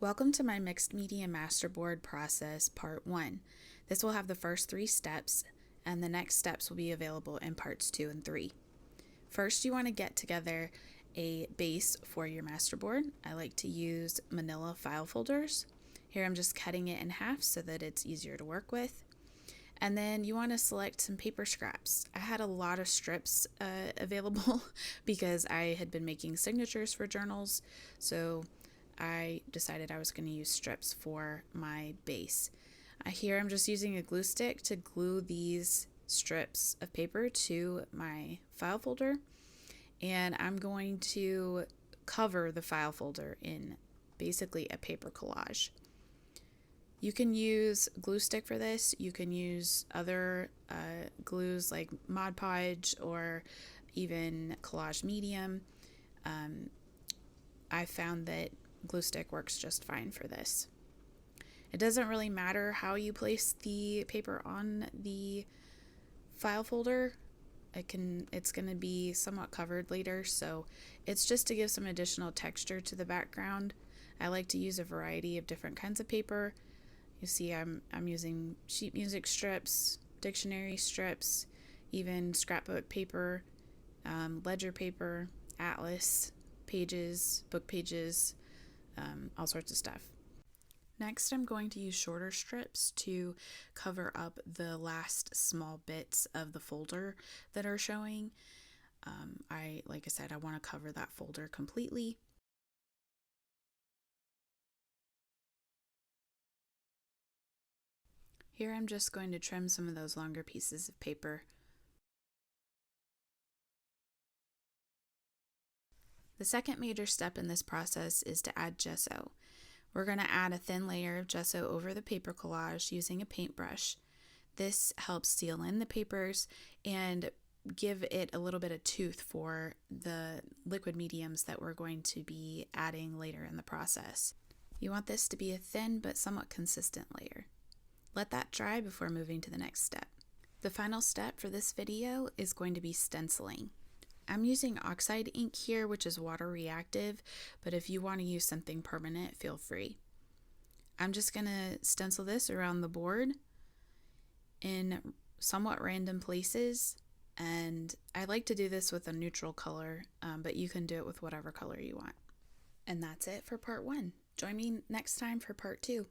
Welcome to my mixed media masterboard process part 1. This will have the first 3 steps, and the next steps will be available in parts 2 and 3. First, you want to get together a base for your masterboard. I like to use manila file folders. Here I'm just cutting it in half so that it's easier to work with. And then you want to select some paper scraps. I had a lot of strips available because I had been making signatures for journals, so I decided I was going to use strips for my base. Here I'm just using a glue stick to glue these strips of paper to my file folder, and I'm going to cover the file folder in basically a paper collage. You can use glue stick for this. You can use other glues like Mod Podge or even Collage Medium. I found that glue stick works just fine for this. It doesn't really matter how you place the paper on the file folder. It's going to be somewhat covered later, so it's just to give some additional texture to the background. I like to use a variety of different kinds of paper. You see I'm using sheet music strips, dictionary strips, even scrapbook paper, ledger paper, atlas pages, book pages, all sorts of stuff. Next, I'm going to use shorter strips to cover up the last small bits of the folder that are showing. Like I said, I want to cover that folder completely. Here I'm just going to trim some of those longer pieces of paper. The second major step in this process is to add gesso. We're going to add a thin layer of gesso over the paper collage using a paintbrush. This helps seal in the papers and give it a little bit of tooth for the liquid mediums that we're going to be adding later in the process. You want this to be a thin but somewhat consistent layer. Let that dry before moving to the next step. The final step for this video is going to be stenciling. I'm using oxide ink here, which is water reactive, but if you want to use something permanent, feel free. I'm just going to stencil this around the board in somewhat random places, and I like to do this with a neutral color, but you can do it with whatever color you want. And that's it for part 1. Join me next time for part 2.